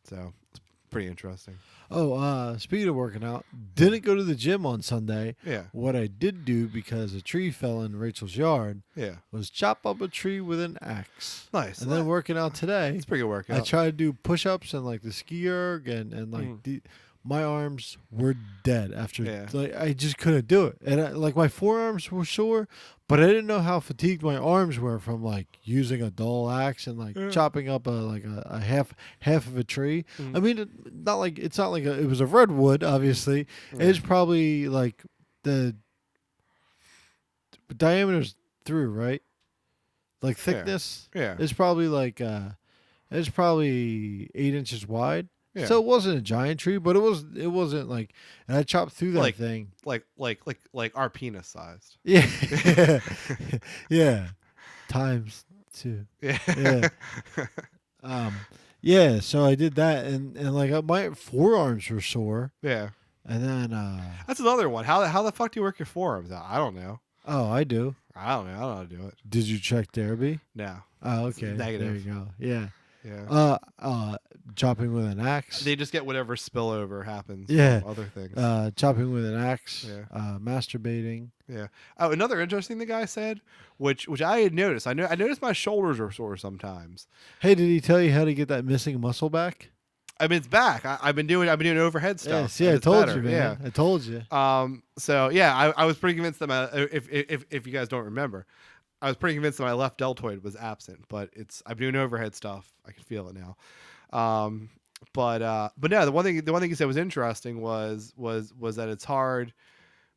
So it's pretty interesting. Oh, speaking of working out, didn't go to the gym on Sunday. Yeah. What I did do, because a tree fell in Rachel's yard, Yeah. was chop up a tree with an axe. Nice. And then working out today, It's a pretty good workout. I tried to do push-ups and like the ski erg and like my arms were dead after. Yeah. Like I just couldn't do it, and like my forearms were sore, but I didn't know how fatigued my arms were from like using a dull axe and like chopping up a half of a tree. I mean, it's not like it was a redwood. Obviously, it's probably like the diameter's through, right? Like thickness. Yeah. It's probably like it's probably 8 inches wide. Yeah. So it wasn't a giant tree, but it wasn't like, and I chopped through that thing. Like our penis sized. Yeah. Yeah. Times 2. Yeah. Yeah, so I did that, and like my forearms were sore. Yeah. And then that's another one. How the fuck do you work your forearms out? I don't know. Oh, I do. I don't know how to do it. Did you check Derby? No. Oh, okay. Negative. There you go. Yeah. Yeah. Chopping with an axe. They just get whatever spillover happens. Yeah. From other things. Chopping with an axe. Yeah. Masturbating. Yeah. Oh, another interesting thing the guy said, which I had noticed. I noticed my shoulders are sore sometimes. Hey, did he tell you how to get that missing muscle back? I mean, it's back. I've been doing overhead stuff. Yeah, see, I told you, man. Yeah. I told you. So yeah, I was pretty convinced that if you guys don't remember, I was pretty convinced that my left deltoid was absent, but I'm doing overhead stuff. I can feel it now. But no, the one thing he said was interesting was that it's hard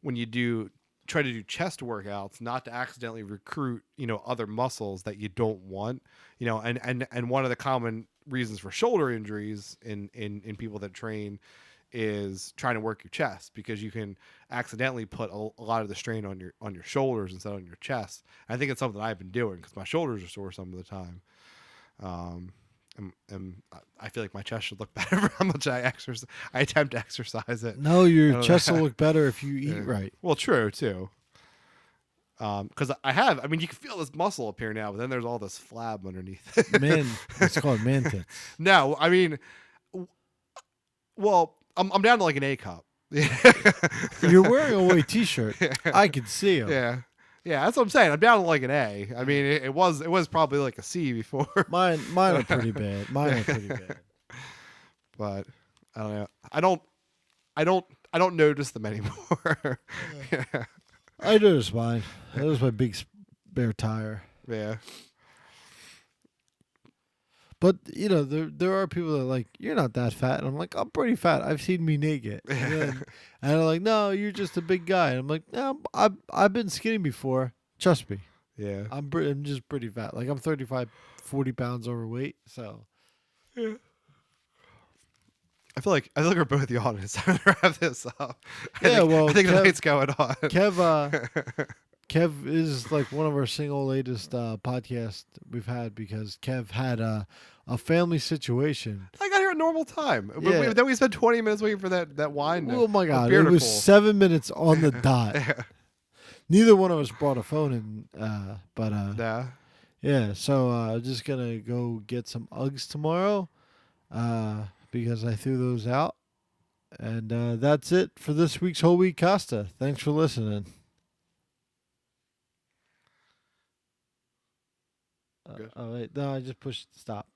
when you try to do chest workouts not to accidentally recruit other muscles that you don't want, and one of the common reasons for shoulder injuries in people that train is trying to work your chest, because you can accidentally put a lot of the strain on your shoulders instead of on your chest. And I think it's something I've been doing because my shoulders are sore some of the time. And I feel like my chest should look better for how much I attempt to exercise it. No, your chest will look better if you eat right. Well, true too. Because I mean, you can feel this muscle up here now, but then there's all this flab underneath it. Man, it's called man tits. No, I mean, well, I'm down to like an A cup. You're wearing a white T-shirt. I can see him. Yeah, that's what I'm saying. I'm down to like an A. I mean, it was probably like a C before. Mine are pretty bad. But I don't know. I don't notice them anymore. Yeah. I noticed mine. That was my big spare tire. Yeah. But there are people that are like, you're not that fat, and I'm like, I'm pretty fat. I've seen me naked, and they're like, no, you're just a big guy. And I'm like, no, I've been skinny before. Trust me. Yeah. I'm just pretty fat. Like I'm 35, 40 pounds overweight. So. Yeah. I feel like we're both yawning. It's time to wrap this up. I think the night's going on. Kev is like one of our single latest podcasts we've had, because Kev had a family situation. I got here at normal time. Yeah. Then we spent 20 minutes waiting for that wine. Oh my God. It was 7 minutes on the dot. Yeah. Neither one of us brought a phone in, but yeah. So I'm just going to go get some Uggs tomorrow because I threw those out. And that's it for this week's Whole Wheat Costa. Thanks for listening. Oh, wait. No, I just pushed stop.